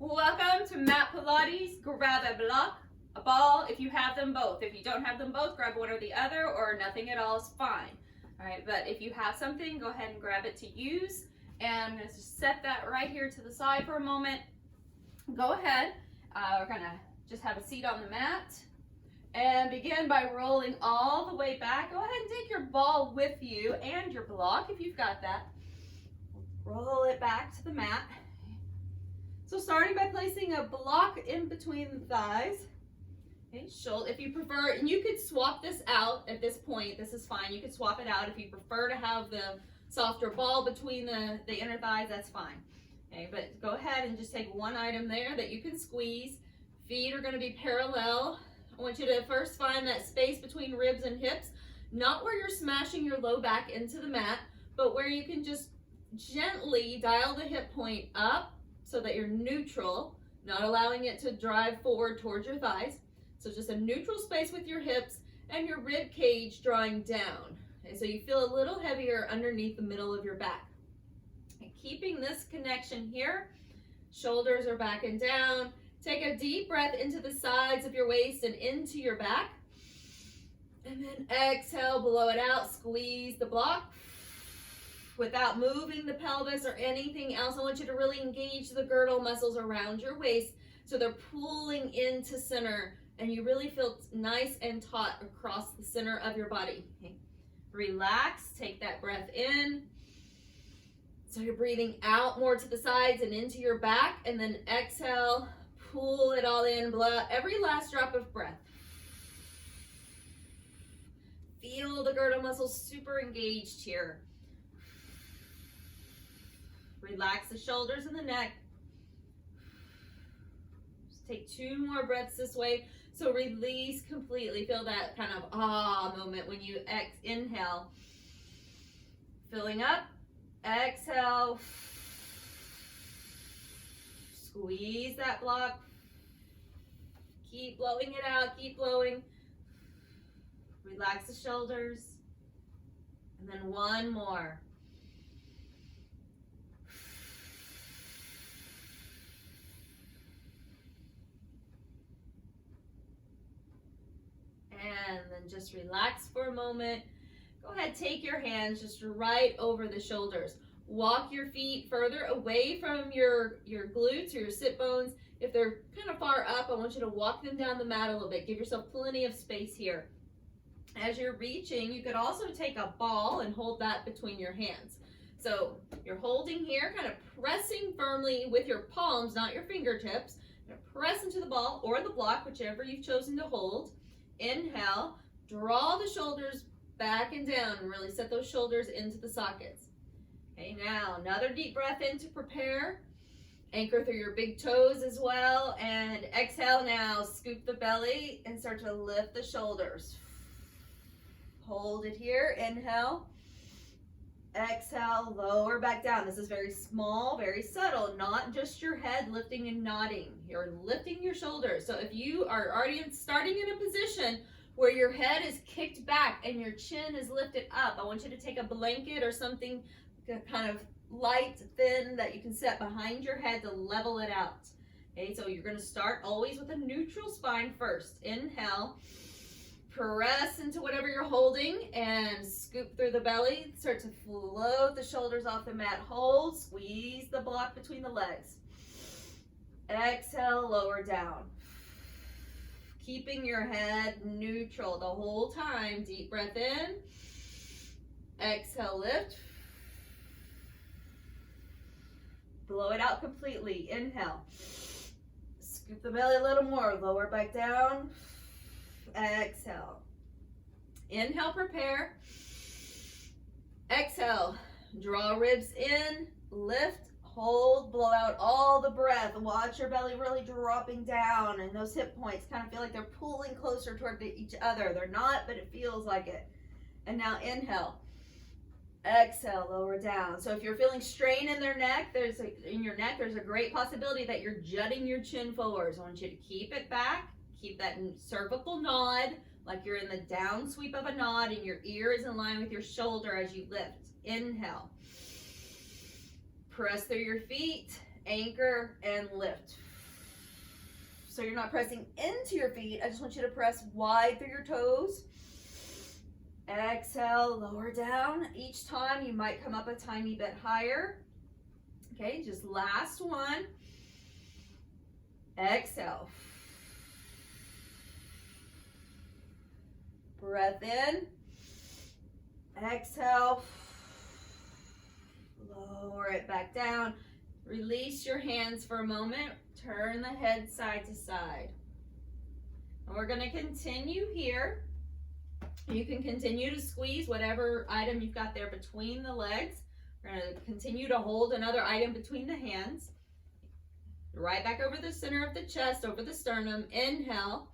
Welcome to Mat Pilates. Grab a block, a ball if you have them both. If you don't have them both, grab one or the other, or nothing at all is fine. All right, but if you have something, go ahead and grab it to use. And I'm going to just set that right here to the side for a moment. Go ahead. We're going to just have a seat on the mat. And begin by rolling all the way back. Go ahead and take your ball with you and your block if you've got that. Roll it back to the mat. So starting by placing a block in between the thighs. Okay, shoulder, if you prefer, and you could swap this out at this point. This is fine. You could swap it out if you prefer to have the softer ball between the inner thighs. That's fine. Okay, but go ahead and just take one item there that you can squeeze. Feet are going to be parallel. I want you to first find that space between ribs and hips, not where you're smashing your low back into the mat, but where you can just gently dial the hip point up so that you're neutral, not allowing it to drive forward towards your thighs. So just a neutral space with your hips and your rib cage drawing down. Okay, so you feel a little heavier underneath the middle of your back. And keeping this connection here, shoulders are back and down. Take a deep breath into the sides of your waist and into your back. And then exhale, blow it out, squeeze the block. Without moving the pelvis or anything else, I want you to really engage the girdle muscles around your waist so they're pulling into center and you really feel nice and taut across the center of your body. Okay. Relax, take that breath in. So you're breathing out more to the sides and into your back, and then exhale. Pull it all in, blow out every last drop of breath. Feel the girdle muscles super engaged here. Relax the shoulders and the neck. Just take 2 more breaths this way. So release completely. Feel that kind of ah moment when you inhale. Filling up. Exhale. Squeeze that block. Keep blowing it out. Keep blowing. Relax the shoulders. And then one more. And then just relax for a moment. Go ahead, take your hands just right over the shoulders. Walk your feet further away from your glutes or your sit bones. If they're kind of far up, I want you to walk them down the mat a little bit. Give yourself plenty of space here. As you're reaching, you could also take a ball and hold that between your hands. So you're holding here, kind of pressing firmly with your palms, not your fingertips. Press into the ball or the block, whichever you've chosen to hold. Inhale, draw the shoulders back and down and really set those shoulders into the sockets. Okay, now another deep breath in to prepare. Anchor through your big toes as well. And exhale now, scoop the belly and start to lift the shoulders. Hold it here, inhale. Exhale, lower back down. This is very small, very subtle, not just your head lifting and nodding. You're lifting your shoulders. So if you are already starting in a position where your head is kicked back and your chin is lifted up, I want you to take a blanket or something kind of light, thin, that you can set behind your head to level it out. Okay, so you're going to start always with a neutral spine first. Inhale. Press into whatever you're holding and scoop through the belly. Start to float the shoulders off the mat. Hold, squeeze the block between the legs. Exhale, lower down. Keeping your head neutral the whole time. Deep breath in. Exhale, lift. Blow it out completely. Inhale. Scoop the belly a little more. Lower back down. Exhale. Inhale, prepare. Exhale. Draw ribs in. Lift. Hold. Blow out all the breath. Watch your belly really dropping down, and those hip points kind of feel like they're pulling closer toward each other. They're not, but it feels like it. And now inhale. Exhale, lower down. So if you're feeling strain in your neck, there's a great possibility that you're jutting your chin forward. So I want you to keep it back. Keep that cervical nod, like you're in the down sweep of a nod, and your ear is in line with your shoulder as you lift. Inhale. Press through your feet, anchor, and lift. So you're not pressing into your feet. I just want you to press wide through your toes. Exhale, lower down. Each time you might come up a tiny bit higher. Okay, just last one. Exhale. Breath in. Exhale. Lower it back down. Release your hands for a moment. Turn the head side to side. And we're going to continue here. You can continue to squeeze whatever item you've got there between the legs. We're going to continue to hold another item between the hands. Right back over the center of the chest, over the sternum. Inhale.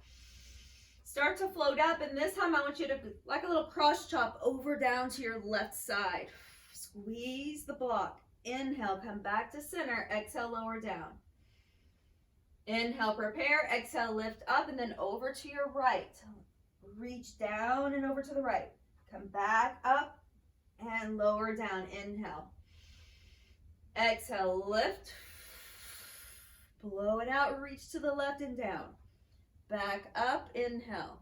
Start to float up, and this time I want you to, like a little cross chop, over down to your left side. Squeeze the block. Inhale, come back to center. Exhale, lower down. Inhale, prepare. Exhale, lift up, and then over to your right. Reach down and over to the right. Come back up and lower down. Inhale. Exhale, lift. Blow it out, reach to the left and down. Back up, inhale.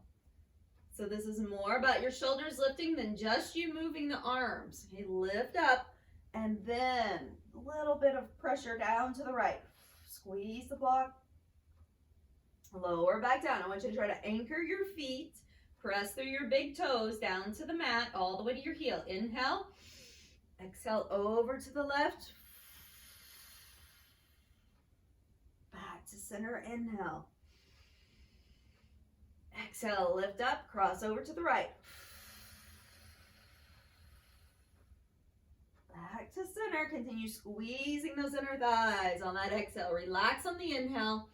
So this is more about your shoulders lifting than just you moving the arms. Okay, lift up and then a little bit of pressure down to the right. Squeeze the block. Lower back down. I want you to try to anchor your feet. Press through your big toes down to the mat all the way to your heel. Inhale. Exhale over to the left. Back to center. Inhale. Exhale, lift up, cross over to the right. Back to center. Continue squeezing those inner thighs on that exhale. Relax on the inhale.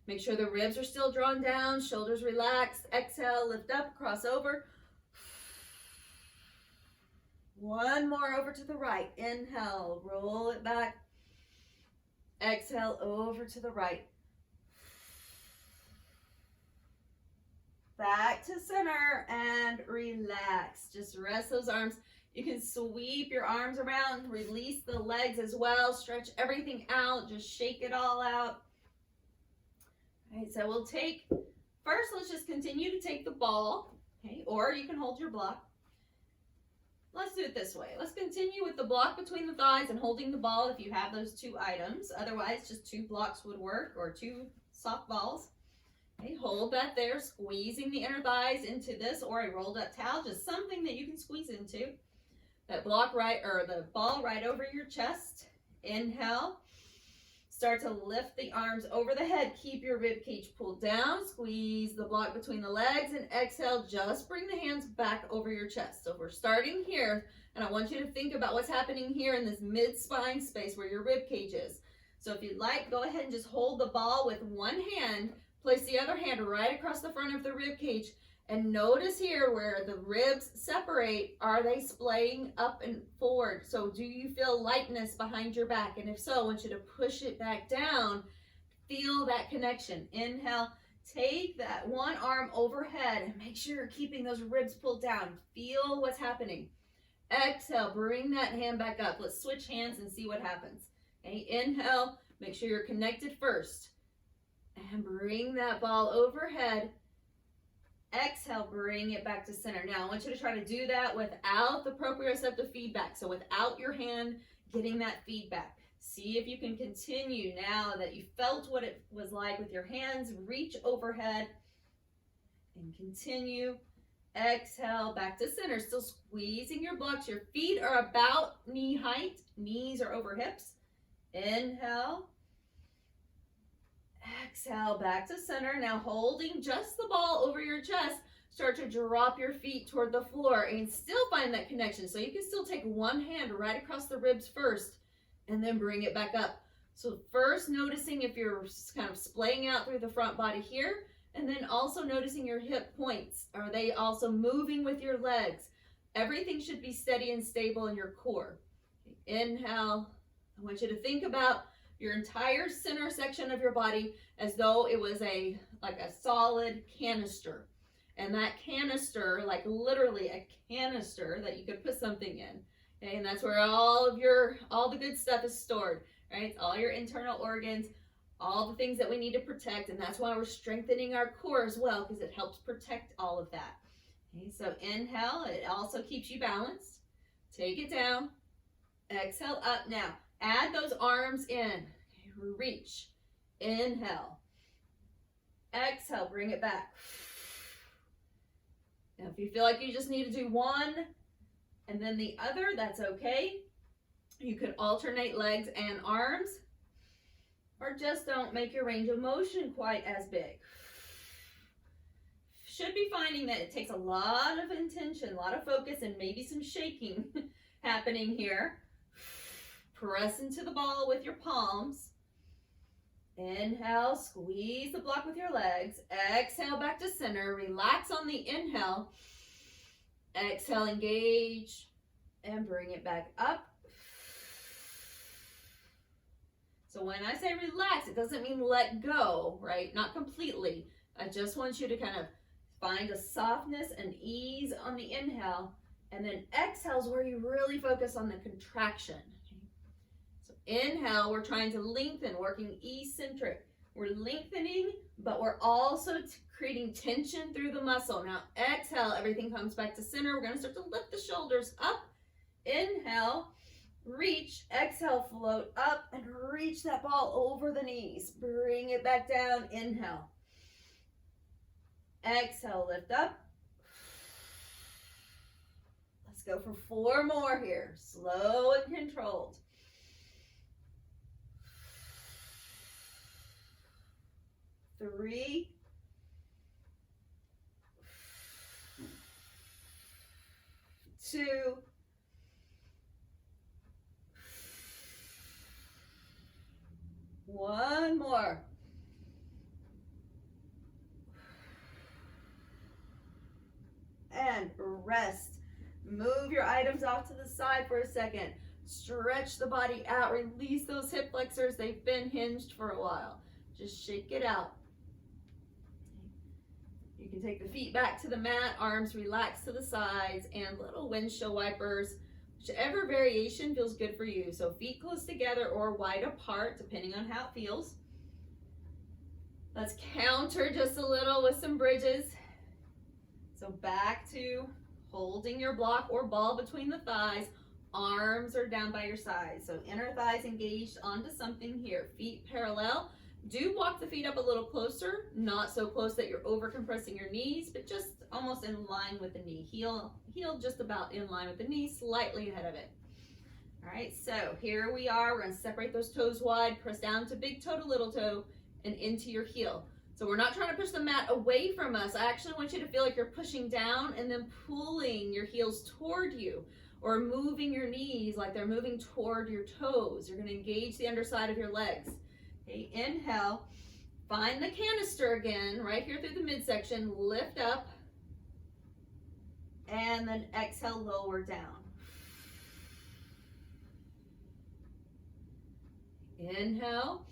Make sure the ribs are still drawn down, shoulders relaxed. Exhale, lift up, cross over. One more over to the right. Inhale, roll it back. Exhale, over to the right. Back to center and relax. Just rest those arms. You can sweep your arms around, release the legs as well, stretch everything out, just shake it all out. All right, so we'll take, first let's just continue to take the ball, okay, or you can hold your block. Let's do it this way. Let's continue with the block between the thighs and holding the ball if you have those two items. Otherwise, just 2 blocks would work, or 2 soft balls. Okay, hold that there, squeezing the inner thighs into this, or a rolled up towel, just something that you can squeeze into. That block right, or the ball right over your chest. Inhale. Start to lift the arms over the head. Keep your rib cage pulled down. Squeeze the block between the legs, and exhale. Just bring the hands back over your chest. So we're starting here, and I want you to think about what's happening here in this mid-spine space where your rib cage is. So if you'd like, go ahead and just hold the ball with one hand. Place the other hand right across the front of the rib cage, and notice here where the ribs separate, are they splaying up and forward? So do you feel lightness behind your back? And if so, I want you to push it back down. Feel that connection. Inhale, take that one arm overhead and make sure you're keeping those ribs pulled down. Feel what's happening. Exhale, bring that hand back up. Let's switch hands and see what happens. Okay, inhale, make sure you're connected first. And bring that ball overhead. Exhale, bring it back to center. Now, I want you to try to do that without the proprioceptive feedback. So without your hand getting that feedback. See if you can continue now that you felt what it was like with your hands. Reach overhead and continue. Exhale, back to center. Still squeezing your blocks. Your feet are about knee height. Knees are over hips. Inhale. Exhale, back to center. Now holding just the ball over your chest, start to drop your feet toward the floor and still find that connection. So you can still take one hand right across the ribs first and then bring it back up. So first noticing if you're kind of splaying out through the front body here, and then also noticing your hip points. Are they also moving with your legs? Everything should be steady and stable in your core. Inhale. I want you to think about your entire center section of your body as though it was like a solid canister. And that canister, like literally a canister that you could put something in. Okay, and that's where all the good stuff is stored, right? All your internal organs, all the things that we need to protect, and that's why we're strengthening our core as well, because it helps protect all of that. Okay, so inhale, it also keeps you balanced. Take it down. Exhale, up. Now, add those arms in. Okay, reach. Inhale. Exhale, bring it back. Now, if you feel like you just need to do one and then the other, that's okay. You could alternate legs and arms, or just don't make your range of motion quite as big. Should be finding that it takes a lot of intention, a lot of focus, and maybe some shaking happening here. Press into the ball with your palms. Inhale, squeeze the block with your legs. Exhale, back to center. Relax on the inhale. Exhale, engage, and bring it back up. So when I say relax, it doesn't mean let go, right? Not completely. I just want you to kind of find a softness and ease on the inhale, and then exhale is where you really focus on the contraction. Okay? So inhale, we're trying to lengthen, working eccentric. We're lengthening, but we're also creating tension through the muscle. Now exhale, everything comes back to center. We're going to start to lift the shoulders up. Inhale, reach. Exhale, float up and reach that ball over the knees. Bring it back down. Inhale. Exhale, lift up. Let's go for 4 more here. Slow and controlled. Three. 2. 1 more. And rest. Move your items off to the side for a second. Stretch the body out. Release those hip flexors. They've been hinged for a while. Just shake it out. You can take the feet back to the mat, arms relaxed to the sides, and little windshield wipers. Whichever variation feels good for you. So feet close together or wide apart, depending on how it feels. Let's counter just a little with some bridges. So back to holding your block or ball between the thighs. Arms are down by your sides. So inner thighs engaged onto something here. Feet parallel. Do walk the feet up a little closer. Not so close that you're over compressing your knees, but just almost in line with the knee. Heel just about in line with the knee, slightly ahead of it. All right, so here we are. We're going to separate those toes wide. Press down to big toe to little toe and into your heel. So we're not trying to push the mat away from us. I actually want you to feel like you're pushing down and then pulling your heels toward you, or moving your knees like they're moving toward your toes. You're going to engage the underside of your legs. Okay, inhale, find the canister again, right here through the midsection, lift up, and then exhale, lower down. Inhale.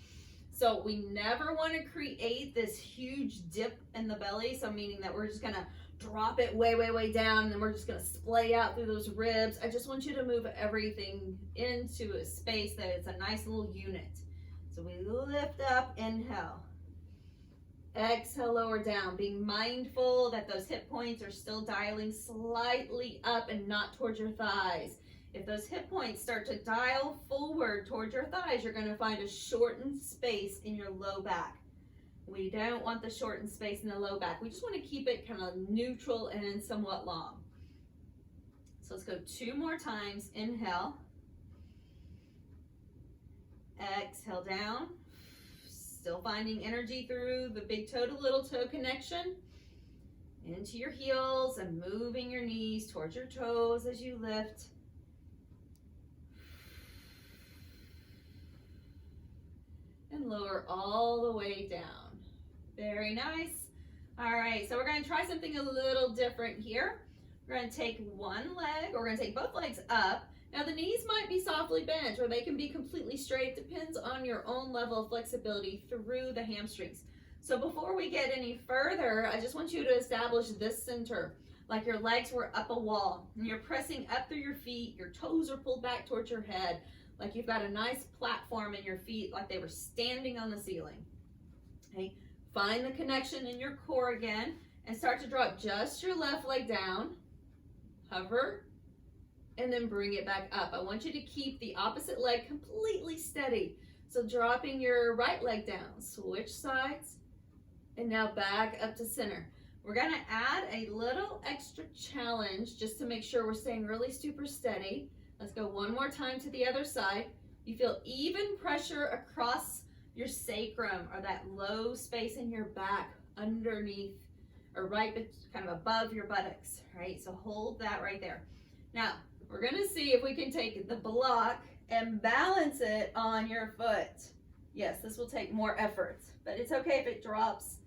So we never want to create this huge dip in the belly, so meaning that we're just going to drop it way, way, way down, and then we're just going to splay out through those ribs. I just want you to move everything into a space that it's a nice little unit. So we lift up, inhale. Exhale, lower down. Being mindful that those hip points are still dialing slightly up and not towards your thighs. If those hip points start to dial forward towards your thighs, you're going to find a shortened space in your low back. We don't want the shortened space in the low back. We just want to keep it kind of neutral and somewhat long. So let's go 2 more times. Inhale. Exhale down. Still finding energy through the big toe to little toe connection. Into your heels and moving your knees towards your toes as you lift. And lower all the way down. Very nice. All right, so we're going to try something a little different here. We're going to take one leg, or we're going to take both legs up. Now the knees might be softly bent, or they can be completely straight. It depends on your own level of flexibility through the hamstrings. So before we get any further, I just want you to establish this center, like your legs were up a wall. And you're pressing up through your feet, your toes are pulled back towards your head. like you've got a nice platform in your feet, like they were standing on the ceiling. Okay, find the connection in your core again and start to drop just your left leg down, hover, and then bring it back up. I want you to keep the opposite leg completely steady. So dropping your right leg down, switch sides, and now back up to center. We're gonna add a little extra challenge just to make sure we're staying really super steady. Let's go one more time to the other side. You feel even pressure across your sacrum, or that low space in your back underneath, or right kind of above your buttocks, right? So hold that right there. Now, we're gonna see if we can take the block and balance it on your foot. Yes, this will take more effort, but it's okay if it drops.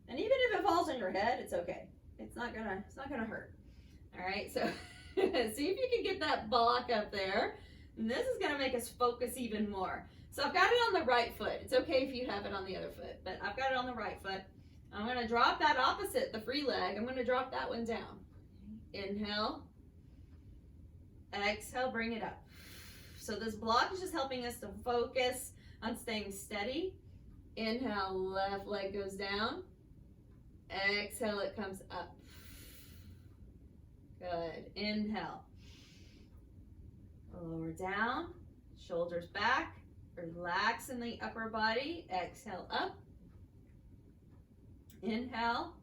And even if it falls on your head, it's okay. It's not gonna hurt. All right, so see if you can get that block up there. And this is gonna make us focus even more. So I've got it on the right foot. It's okay if you have it on the other foot, but I've got it on the right foot. I'm gonna drop that opposite, the free leg. I'm gonna drop that one down. Inhale. Exhale, bring it up. So this block is just helping us to focus on staying steady. Inhale, left leg goes down. Exhale, it comes up. Good. Inhale. Lower down, shoulders back. Relax in the upper body. Exhale up. Inhale.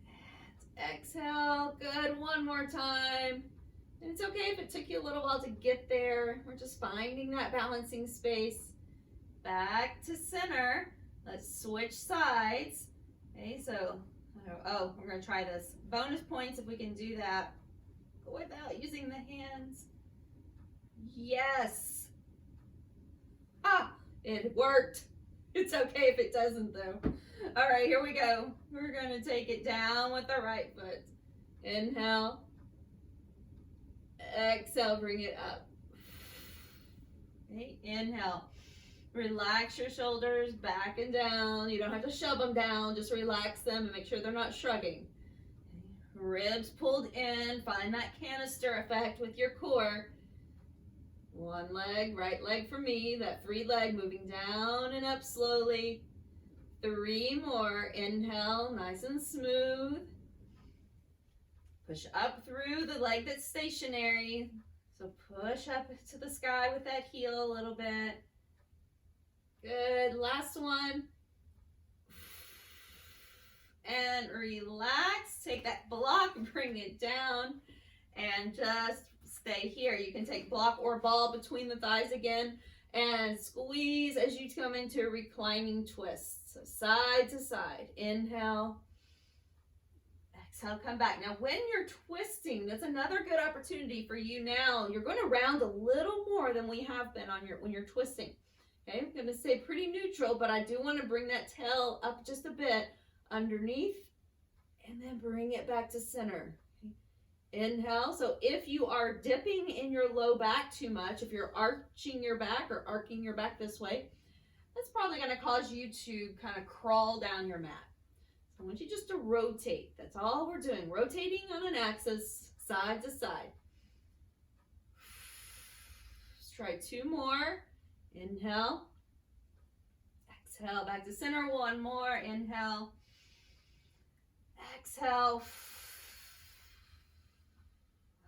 And exhale. Good. One more time. And it's okay if it took you a little while to get there. We're just finding that balancing space. Back to center. Let's switch sides. Okay, so, we're going to try this. Bonus points if we can do that without using the hands. Yes. Ah, it worked. It's okay if it doesn't though. All right, here we go. We're going to take it down with the right foot. Inhale. Exhale, bring it up. Okay, inhale. Relax your shoulders back and down. You don't have to shove them down. Just relax them and make sure they're not shrugging. Ribs pulled in. Find that canister effect with your core. One leg, right leg for me. That free leg moving down and up slowly. 3 more. Inhale, nice and smooth. Push up through the leg that's stationary. So push up to the sky with that heel a little bit. Good. Last one. And relax. Take that block, bring it down, and just stay here. You can take block or ball between the thighs again and squeeze as you come into a reclining twist. So side to side. Inhale. Exhale, come back. Now when you're twisting, that's another good opportunity for you now. You're going to round a little more than we have been on when you're twisting. Okay, I'm going to stay pretty neutral, but I do want to bring that tail up just a bit underneath and then bring it back to center. Inhale. So if you are dipping in your low back too much, if you're arching your back or arcing your back this way, that's probably going to cause you to kind of crawl down your mat. So I want you just to rotate. That's all we're doing. Rotating on an axis, side to side. Let's try 2 more. Inhale. Exhale, back to center. 1 more. Inhale. Exhale.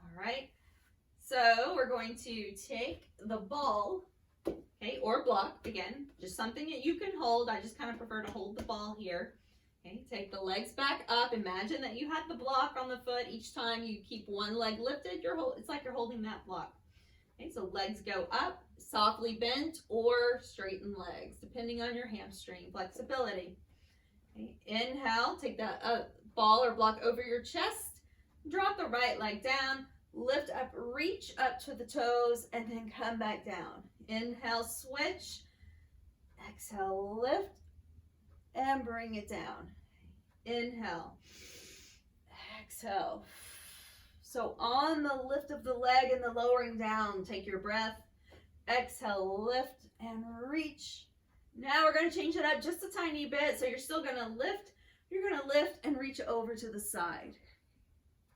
All right. So we're going to take the ball, okay, or block, again, just something that you can hold. I just kind of prefer to hold the ball here. Okay, take the legs back up. Imagine that you had the block on the foot. Each time you keep one leg lifted, it's like you're holding that block. Okay, so legs go up, softly bent or straighten legs, depending on your hamstring flexibility. Okay, inhale, take that ball or block over your chest, drop the right leg down, lift up, reach up to the toes, and then come back down. Inhale, switch, exhale, lift, and bring it down. Inhale, exhale. So on the lift of the leg and the lowering down, take your breath. Exhale, lift and reach. Now we're going to change it up just a tiny bit. So you're still going to lift. You're going to lift and reach over to the side.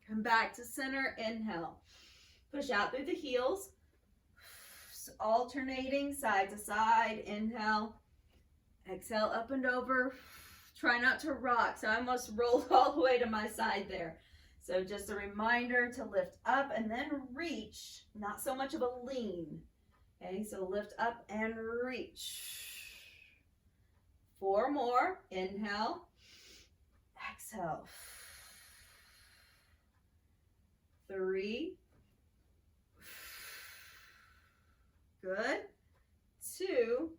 Come back to center. Inhale. Push out through the heels. alternating side to side. Inhale, exhale, up and over. Try not to rock. So I almost rolled all the way to my side there. So just a reminder to lift up and then reach, not so much of a lean. Okay, so lift up and reach. 4 more. Inhale, exhale. 3. Good. 2.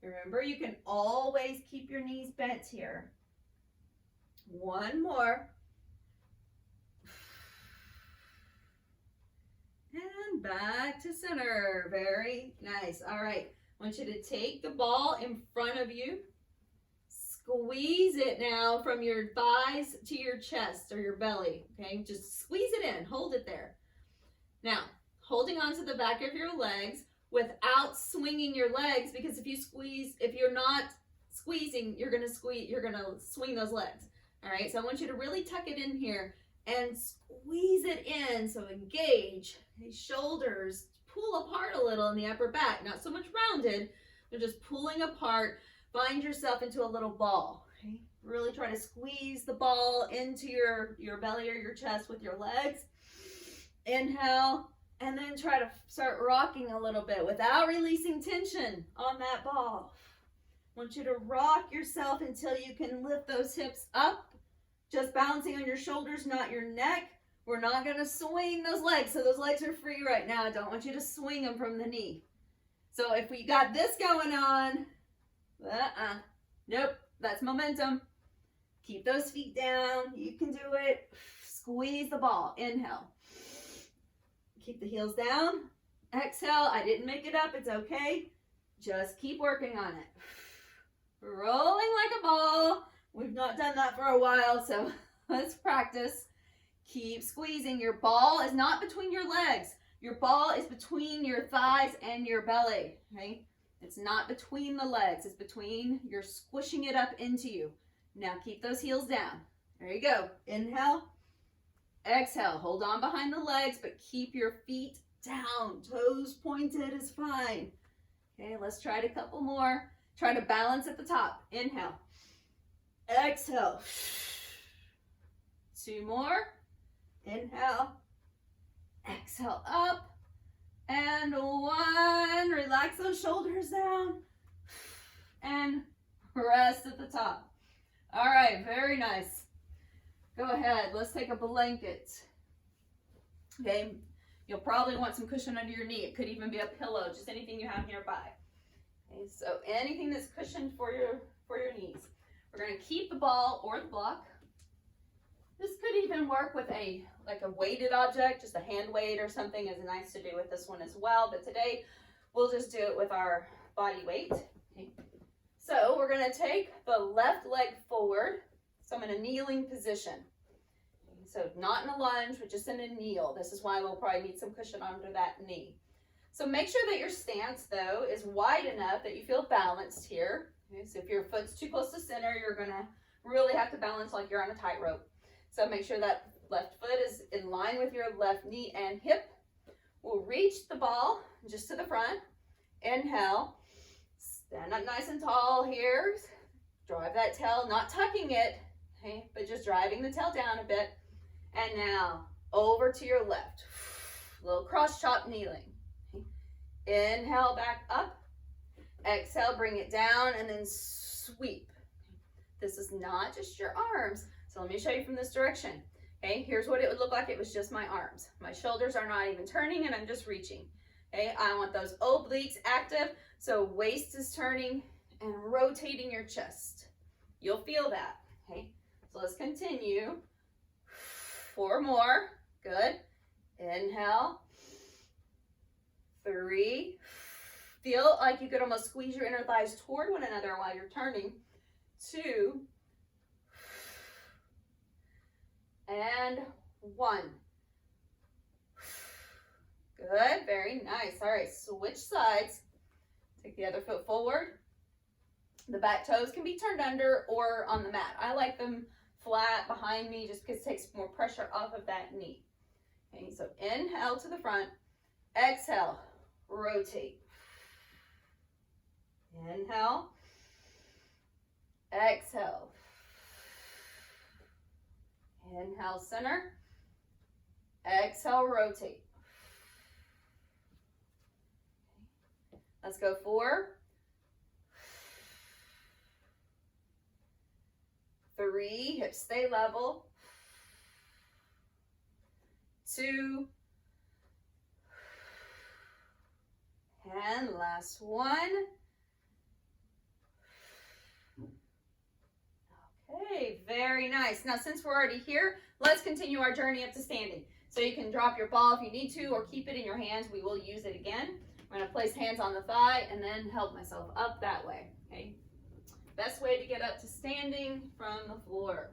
Remember, you can always keep your knees bent here. 1 more. And back to center. Very nice. All right. I want you to take the ball in front of you. Squeeze it now from your thighs to your chest or your belly. Okay, just squeeze it in. Hold it there. Now, holding on to the back of your legs without swinging your legs, because if you're not squeezing, you're gonna swing those legs. All right, so I want you to really tuck it in here and squeeze it in. So engage. Okay, shoulders pull apart a little in the upper back, not so much rounded, but just pulling apart. Find yourself into a little ball. Okay, really try to squeeze the ball into your belly or your chest with your legs. Inhale, and then try to start rocking a little bit without releasing tension on that ball. I want you to rock yourself until you can lift those hips up, just balancing on your shoulders, not your neck. We're not going to swing those legs, so those legs are free right now. I don't want you to swing them from the knee. So if we got this going on, nope, that's momentum. Keep those feet down. You can do it. Squeeze the ball. Inhale. Keep the heels down. Exhale. I didn't make it up. It's okay. Just keep working on it. Rolling like a ball. We've not done that for a while, so let's practice. Keep squeezing. Your ball is not between your legs. Your ball is between your thighs and your belly. Okay? It's not between the legs. It's between, you're squishing it up into you. Now keep those heels down. There you go. Inhale. Exhale. Hold on behind the legs, but keep your feet down. Toes pointed is fine. Okay, let's try it a couple more. Try to balance at the top. Inhale. Exhale. 2 more. Inhale. Exhale up. And 1. Relax those shoulders down. And rest at the top. All right, very nice. Go ahead. Let's take a blanket. Okay. You'll probably want some cushion under your knee. It could even be a pillow, just anything you have nearby. Okay, so anything that's cushioned for your knees. We're going to keep the ball or the block. This could even work with a weighted object, just a hand weight or something is nice to do with this one as well. But today we'll just do it with our body weight. Okay. So we're going to take the left leg forward. So I'm in a kneeling position. Okay. So not in a lunge, but just in a kneel. This is why we'll probably need some cushion under that knee. So make sure that your stance though is wide enough that you feel balanced here. Okay. So if your foot's too close to center, you're going to really have to balance like you're on a tightrope. So make sure that left foot is in line with your left knee and hip. We'll reach the ball just to the front. Inhale. Stand up nice and tall here. Drive that tail, not tucking it, okay, but just driving the tail down a bit. And now over to your left. Little cross chop kneeling. Okay. Inhale back up. Exhale, bring it down and then sweep. This is not just your arms. So let me show you from this direction. Okay, here's what it would look like. It was just my arms. My shoulders are not even turning and I'm just reaching. Okay, I want those obliques active. So waist is turning and rotating your chest. You'll feel that. Okay, so let's continue. 4 more. Good. Inhale. 3. Feel like you could almost squeeze your inner thighs toward one another while you're turning. 2. And 1. Good, very nice. All right, switch sides. Take the other foot forward. The back toes can be turned under or on the mat. I like them flat behind me just because it takes more pressure off of that knee. Okay, so inhale to the front. Exhale, rotate. Inhale. Exhale. Inhale, center. Exhale, rotate. Let's go 4, 3, hips stay level. 2, and last 1. Okay, very nice. Now, since we're already here, let's continue our journey up to standing. So you can drop your ball if you need to, or keep it in your hands. We will use it again. I'm going to place hands on the thigh and then help myself up that way. Okay. Best way to get up to standing from the floor.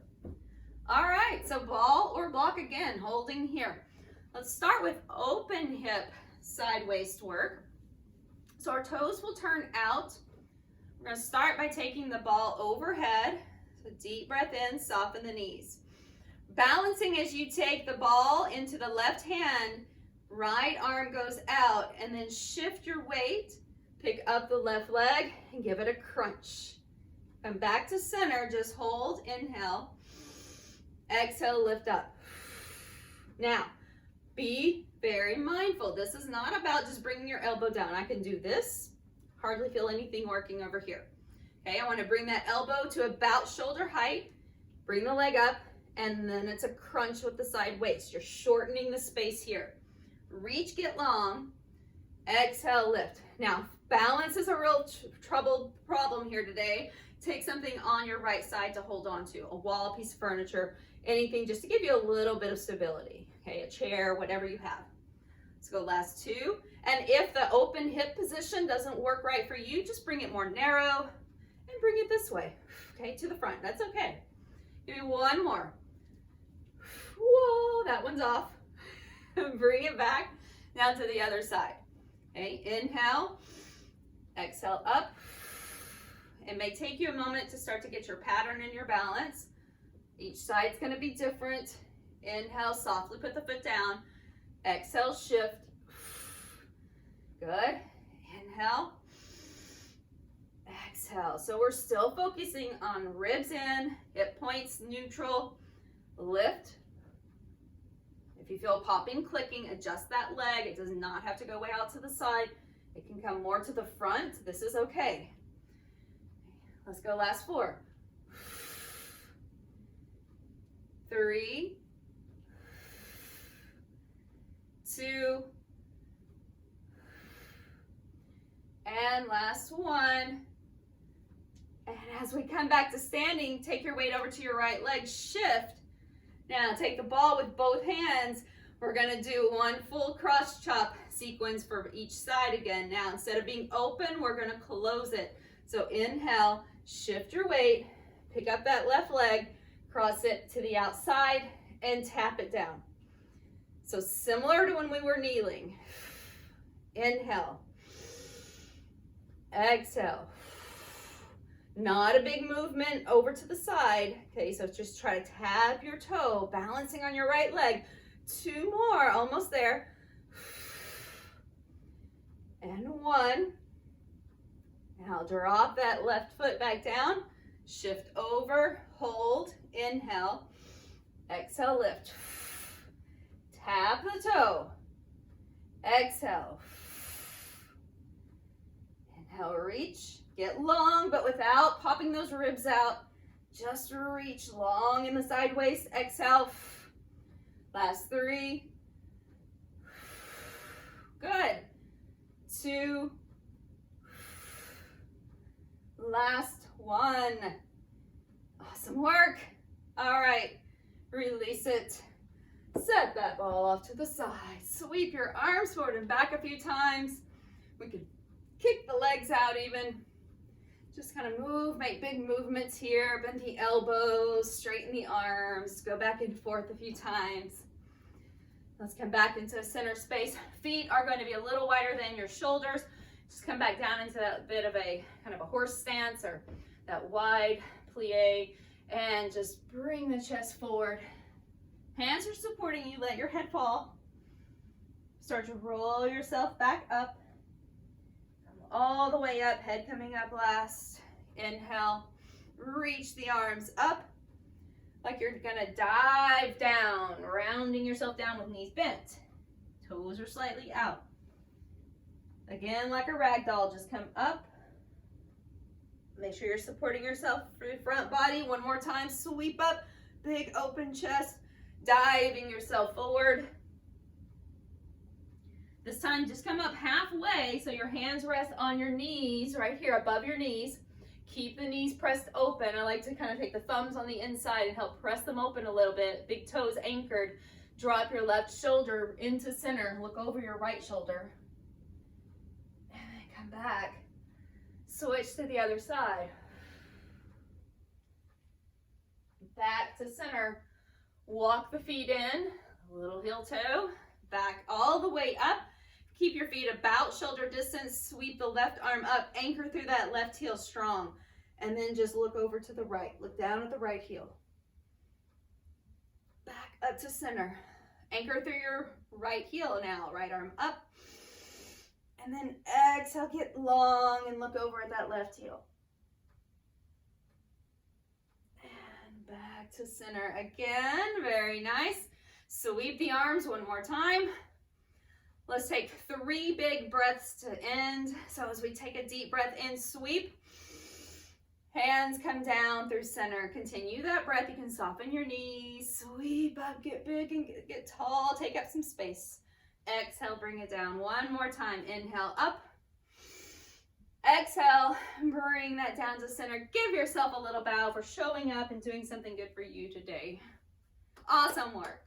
All right, so ball or block again, holding here. Let's start with open hip side waist work. So our toes will turn out. We're going to start by taking the ball overhead. So deep breath in, soften the knees. Balancing as you take the ball into the left hand, right arm goes out, and then shift your weight, pick up the left leg, and give it a crunch. Come back to center, just hold, inhale. Exhale, lift up. Now, be very mindful. This is not about just bringing your elbow down. I can do this, hardly feel anything working over here. Okay, I want to bring that elbow to about shoulder height, bring the leg up, and then it's a crunch with the side waist. You're shortening the space here. Reach, get long, exhale, lift. Now, balance is a real troubled problem here today. Take something on your right side to hold on to, a wall, a piece of furniture, anything just to give you a little bit of stability. Okay, a chair, whatever you have. Let's go last 2. And if the open hip position doesn't work right for you, just bring it more narrow and bring it this way, okay, to the front. That's okay. Give me 1 more. Whoa, that one's off. Bring it back now to the other side. Okay, inhale, exhale up. It may take you a moment to start to get your pattern and your balance. Each side's going to be different. Inhale, softly put the foot down. Exhale, shift. Good. Inhale. Exhale. So we're still focusing on ribs in, hip points neutral, lift. If you feel popping, clicking, adjust that leg. It does not have to go way out to the side. It can come more to the front. This is okay. Let's go last 4. 3, 2, and last 1. And as we come back to standing, take your weight over to your right leg, shift. Now take the ball with both hands. We're gonna do 1 full cross chop sequence for each side again. Now instead of being open, we're gonna close it. So inhale, shift your weight, pick up that left leg, cross it to the outside, and tap it down. So similar to when we were kneeling. Inhale, exhale. Not a big movement over to the side. Okay, so just try to tap your toe, balancing on your right leg. 2 more, almost there. And 1. Now drop that left foot back down. Shift over, hold, inhale. Exhale, lift. Tap the toe. Exhale. Inhale, reach. Get long, but without popping those ribs out. Just reach long in the side waist. Exhale. Last 3. Good. 2. Last 1. Awesome work. All right. Release it. Set that ball off to the side. Sweep your arms forward and back a few times. We can kick the legs out even. Just kind of move, make big movements here. Bend the elbows, straighten the arms. Go back and forth a few times. Let's come back into center space. Feet are going to be a little wider than your shoulders. Just come back down into that bit of a kind of a horse stance or that wide plie, and just bring the chest forward. Hands are supporting you. Let your head fall. Start to roll yourself back up. Come all the way up, head coming up last. Inhale, reach the arms up like you're gonna dive down, rounding yourself down with knees bent. Toes are slightly out. Again, like a rag doll, just come up. Make sure you're supporting yourself through front body. One more time, sweep up, big open chest, diving yourself forward. This time, just come up halfway so your hands rest on your knees right here above your knees. Keep the knees pressed open. I like to kind of take the thumbs on the inside and help press them open a little bit. Big toes anchored. Drop your left shoulder into center. Look over your right shoulder. And then come back. Switch to the other side. Back to center. Walk the feet in. Little heel toe. Back all the way up. Keep your feet about shoulder distance. Sweep the left arm up. Anchor through that left heel strong. And then just look over to the right. Look down at the right heel. Back up to center. Anchor through your right heel now. Right arm up. And then exhale, get long and look over at that left heel. And back to center again. Very nice. Sweep the arms one more time. Let's take 3 big breaths to end. So as we take a deep breath in, sweep. Hands come down through center. Continue that breath. You can soften your knees. Sweep up, get big and get tall. Take up some space. Exhale, bring it down. One more time. Inhale, up. Exhale, bring that down to center. Give yourself a little bow for showing up and doing something good for you today. Awesome work.